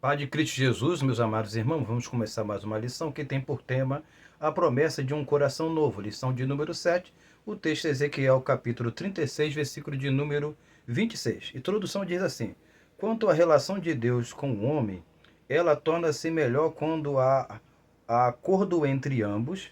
Pai de Cristo Jesus, meus amados irmãos, vamos começar mais uma lição que tem por tema a promessa de um coração novo. Lição de número 7, o texto é Ezequiel, capítulo 36, versículo de número 26. Introdução diz assim: quanto à relação de Deus com o homem, ela torna-se melhor quando há acordo entre ambas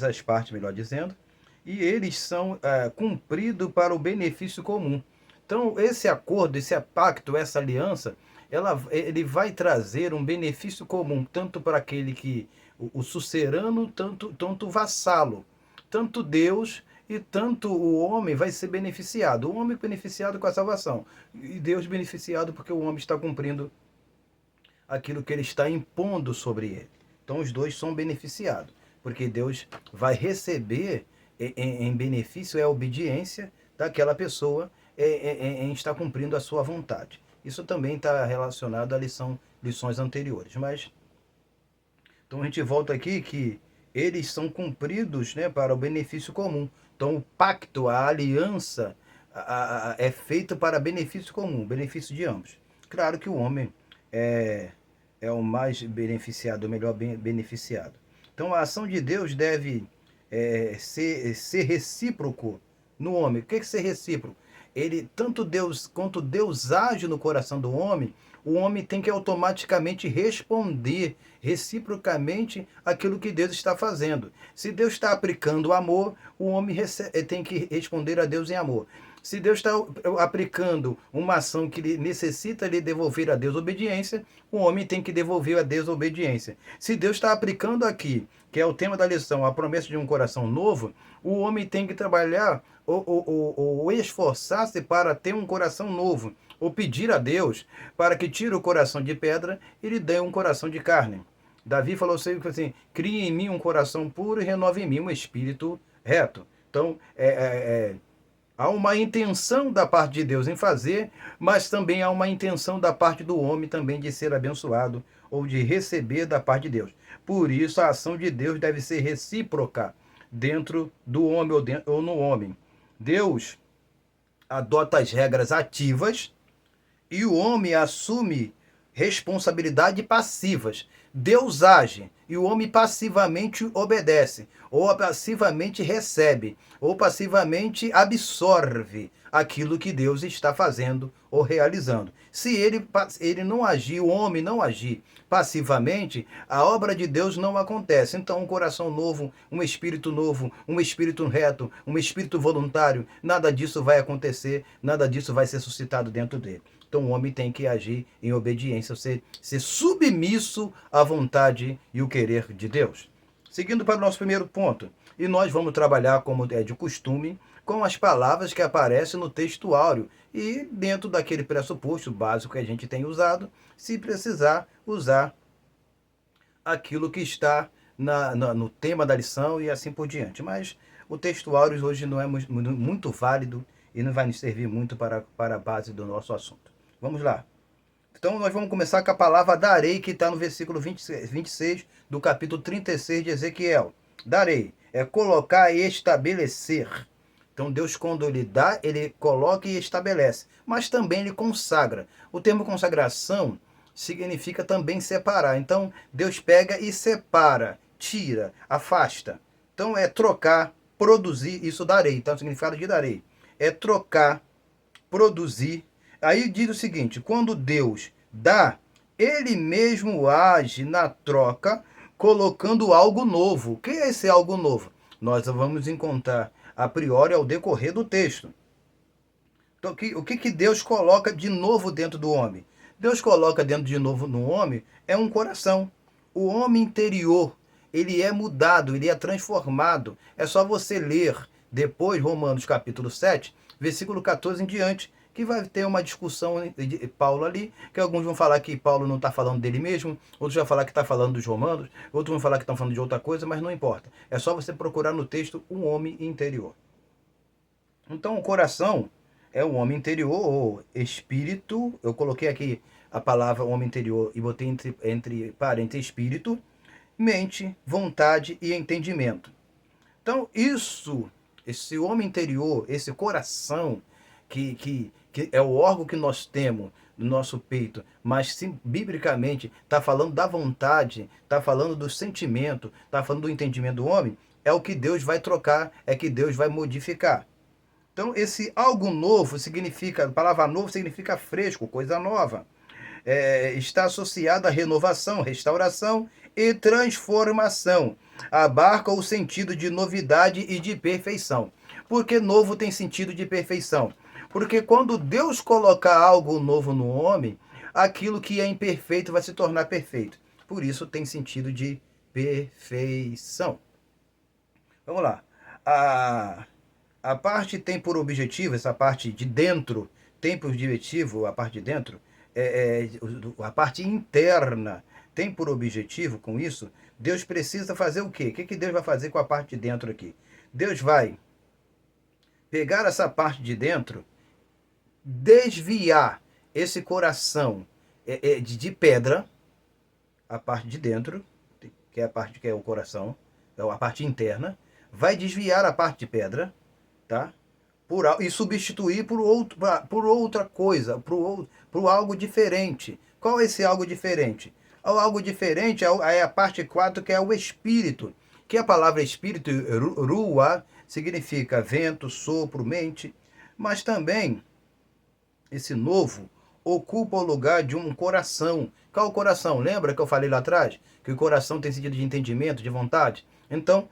as partes, melhor dizendo, e eles são cumpridos para o benefício comum. Então, esse acordo, esse pacto, essa aliança, ele vai trazer um benefício comum, tanto para aquele que, o sucerano, tanto o vassalo, tanto Deus e tanto o homem vai ser beneficiado. O homem beneficiado com a salvação, e Deus beneficiado porque o homem está cumprindo aquilo que ele está impondo sobre ele. Então, os dois são beneficiados, porque Deus vai receber em benefício a obediência daquela pessoa em estar cumprindo a sua vontade. Isso também está relacionado à lições anteriores. Mas, então a gente volta aqui que eles são cumpridos, né, para o benefício comum. Então o pacto, a aliança é feito para benefício comum, benefício de ambos. Claro que o homem é o mais beneficiado, o melhor beneficiado. Então a ação de Deus deve ser recíproco no homem. O que é ser recíproco? Ele, tanto Deus quanto Deus age no coração do homem, o homem tem que automaticamente responder reciprocamente aquilo que Deus está fazendo. Se Deus está aplicando amor, o homem tem que responder a Deus em amor. Se Deus está aplicando uma ação que necessita lhe devolver a Deus obediência, o homem tem que devolver a Deus obediência. Se Deus está aplicando aqui, que é o tema da lição, a promessa de um coração novo, o homem tem que trabalhar ou esforçar-se para ter um coração novo, ou pedir a Deus para que tire o coração de pedra e lhe dê um coração de carne. Davi falou assim, crie em mim um coração puro e renove em mim um espírito reto. Então, há uma intenção da parte de Deus em fazer, mas também há uma intenção da parte do homem também de ser abençoado ou de receber da parte de Deus. Por isso, a ação de Deus deve ser recíproca dentro do homem ou no homem. Deus adota as regras ativas e o homem assume responsabilidades passivas. Deus age e o homem passivamente obedece, ou passivamente recebe, ou passivamente absorve aquilo que Deus está fazendo ou realizando. Se ele não agir, o homem não agir passivamente, a obra de Deus não acontece. Então, um coração novo, um espírito reto, um espírito voluntário, nada disso vai acontecer, nada disso vai ser suscitado dentro dele. Então o homem tem que agir em obediência, ser submisso à vontade e o querer de Deus. Seguindo para o nosso primeiro ponto, e nós vamos trabalhar, como é de costume, com as palavras que aparecem no texto áureo e dentro daquele pressuposto básico que a gente tem usado, se precisar usar aquilo que está no tema da lição e assim por diante. Mas o texto áureo hoje não é muito válido e não vai nos servir muito para a base do nosso assunto. Vamos lá. Então nós vamos começar com a palavra darei, que está no versículo 26 do capítulo 36 de Ezequiel. Darei é colocar e estabelecer. Então Deus, quando ele dá, ele coloca e estabelece. Mas também ele consagra. O termo consagração significa também separar. Então Deus pega e separa, tira, afasta. Então é trocar, produzir, isso darei. Então o significado de darei é trocar, produzir. Aí diz o seguinte: quando Deus dá, ele mesmo age na troca, colocando algo novo. O que é esse algo novo? Nós vamos encontrar a priori ao decorrer do texto. Então, o que Deus coloca de novo dentro do homem? Deus coloca dentro de novo no homem é um coração. O homem interior, ele é mudado, ele é transformado. É só você ler depois Romanos capítulo 7, versículo 14 em diante, que vai ter uma discussão de Paulo ali, que alguns vão falar que Paulo não está falando dele mesmo, outros vão falar que está falando dos romanos, outros vão falar que estão falando de outra coisa, mas não importa. É só você procurar no texto um homem interior. Então o coração é o homem interior, ou espírito. Eu coloquei aqui a palavra homem interior e botei entre parênteses espírito, mente, vontade e entendimento. Então esse homem interior, esse coração, que é o órgão que nós temos do nosso peito, mas sim, biblicamente está falando da vontade, está falando do sentimento, está falando do entendimento do homem, é o que Deus vai trocar, é que Deus vai modificar. Então, esse algo novo significa, a palavra novo significa fresco, coisa nova. Está associado à renovação, restauração e transformação. Abarca o sentido de novidade e de perfeição. Por que novo tem sentido de perfeição? Porque quando Deus colocar algo novo no homem, aquilo que é imperfeito vai se tornar perfeito. Por isso tem sentido de perfeição. Vamos lá. A parte tem por objetivo, essa parte de dentro, tem por objetivo, a parte de dentro, a parte interna tem por objetivo com isso, Deus precisa fazer o quê? O que Deus vai fazer com a parte de dentro aqui? Deus vai pegar essa parte de dentro, desviar esse coração de pedra, a parte de dentro, que é a parte que é o coração, é a parte interna, vai desviar a parte de pedra, tá? E substituir por outra coisa, por algo diferente. Qual é esse algo diferente? O algo diferente é a parte 4, que é o espírito, que a palavra espírito, ruah, significa vento, sopro, mente, mas também esse novo ocupa o lugar de um coração. Qual é o coração? Lembra que eu falei lá atrás? Que o coração tem sentido de entendimento, de vontade? Então,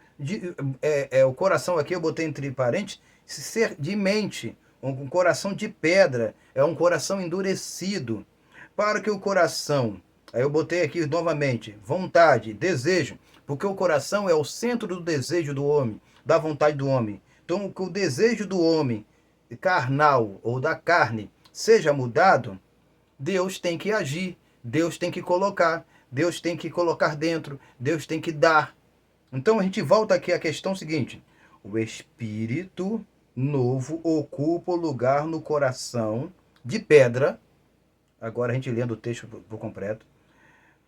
o coração aqui eu botei entre parênteses, ser de mente, um coração de pedra, é um coração endurecido. Para que o coração, aí eu botei aqui novamente, vontade, desejo, porque o coração é o centro do desejo do homem, da vontade do homem. Então, que o desejo do homem carnal ou da carne seja mudado, Deus tem que agir, Deus tem que colocar, Deus tem que colocar dentro, Deus tem que dar. Então a gente volta aqui à questão seguinte: o espírito novo ocupa o lugar no coração de pedra, agora a gente lendo o texto por completo,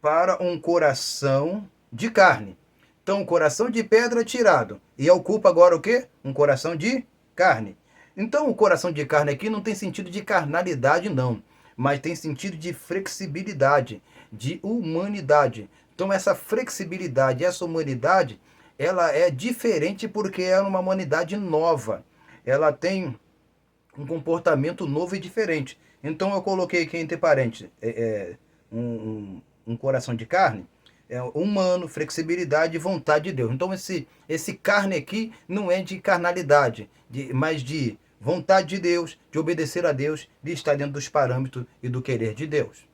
para um coração de carne. Então o coração de pedra é tirado e ocupa agora o quê? Um coração de carne. Então o coração de carne aqui não tem sentido de carnalidade não, mas tem sentido de flexibilidade, de humanidade. Então essa flexibilidade, essa humanidade, ela é diferente porque é uma humanidade nova. Ela tem um comportamento novo e diferente. Então eu coloquei aqui entre parênteses um coração de carne, humano, flexibilidade e vontade de Deus. Então esse carne aqui não é de carnalidade, mas de vontade de Deus, de obedecer a Deus, de estar dentro dos parâmetros e do querer de Deus.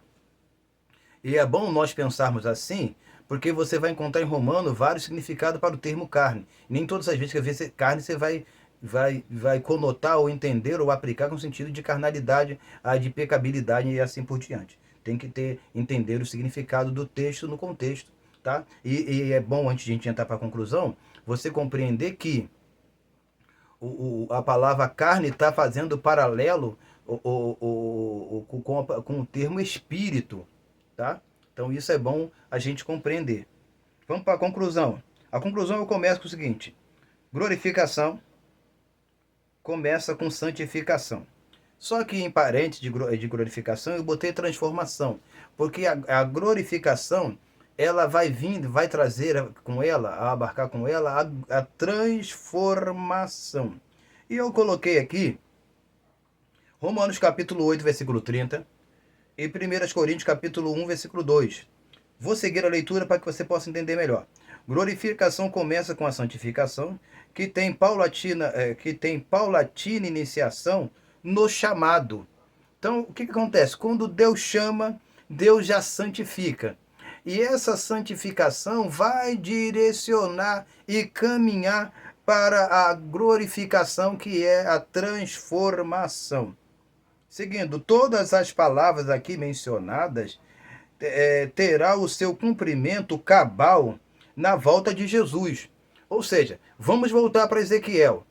E é bom nós pensarmos assim, porque você vai encontrar em Romano vários significados para o termo carne. Nem todas as vezes que você carne você vai conotar ou entender ou aplicar com sentido de carnalidade, de pecabilidade e assim por diante. Tem que entender o significado do texto no contexto, tá? E é bom, antes de a gente entrar para a conclusão, você compreender que a palavra carne está fazendo paralelo com o termo espírito, tá? Então isso é bom a gente compreender. Vamos para a conclusão. A conclusão eu começo com o seguinte: glorificação começa com santificação. Só que em parênteses de glorificação eu botei transformação, porque a glorificação ela vai vindo, vai trazer com ela, abarcar com ela a transformação. E eu coloquei aqui Romanos capítulo 8, versículo 30 e 1 Coríntios capítulo 1, versículo 2. Vou seguir a leitura para que você possa entender melhor. Glorificação começa com a santificação, que tem paulatina iniciação no chamado. Então, o que acontece? Quando Deus chama, Deus já santifica. E essa santificação vai direcionar e caminhar para a glorificação, que é a transformação. Seguindo, todas as palavras aqui mencionadas terá o seu cumprimento cabal na volta de Jesus. Ou seja, vamos voltar para Ezequiel.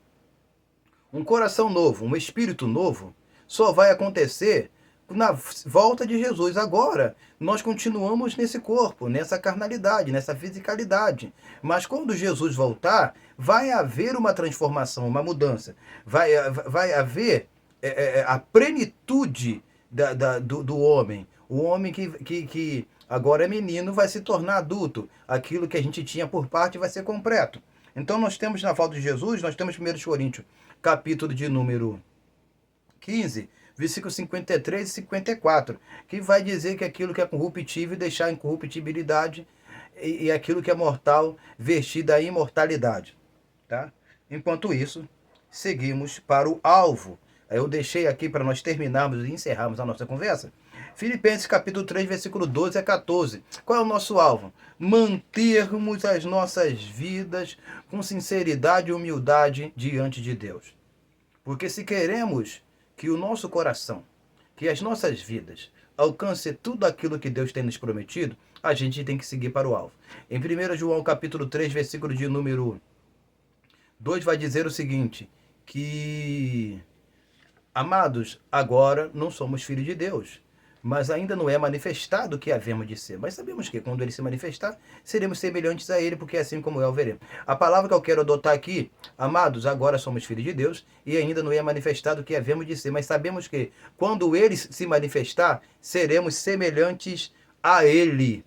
Um coração novo, um espírito novo, só vai acontecer na volta de Jesus. Agora, nós continuamos nesse corpo, nessa carnalidade, nessa fisicalidade. Mas quando Jesus voltar, vai haver uma transformação, uma mudança. Vai haver a plenitude do homem. O homem que agora é menino vai se tornar adulto. Aquilo que a gente tinha por parte vai ser completo. Então nós temos na volta de Jesus, nós temos 1 Coríntios, capítulo de número 15, versículos 53 e 54, que vai dizer que aquilo que é corruptível deixar a incorruptibilidade e aquilo que é mortal vestir da imortalidade. Tá? Enquanto isso, seguimos para o alvo. Eu deixei aqui para nós terminarmos e encerrarmos a nossa conversa. Filipenses capítulo 3, versículo 12 a 14. Qual é o nosso alvo? Mantermos as nossas vidas com sinceridade e humildade diante de Deus. Porque se queremos que o nosso coração, que as nossas vidas alcance tudo aquilo que Deus tem nos prometido, a gente tem que seguir para o alvo. Em 1 João capítulo 3, versículo de número 2 vai dizer o seguinte, que, amados, agora não somos filhos de Deus, mas ainda não é manifestado o que havemos de ser. Mas sabemos que quando ele se manifestar, seremos semelhantes a ele, porque assim como é o veremos. A palavra que eu quero adotar aqui, amados, agora somos filhos de Deus e ainda não é manifestado o que havemos de ser. Mas sabemos que quando ele se manifestar, seremos semelhantes a ele.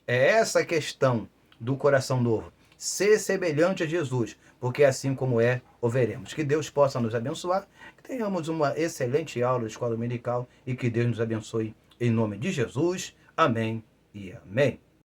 É essa a questão do coração novo. Ser semelhante a Jesus, porque assim como é, o veremos. Que Deus possa nos abençoar, que tenhamos uma excelente aula de escola dominical e que Deus nos abençoe em nome de Jesus. Amém e amém.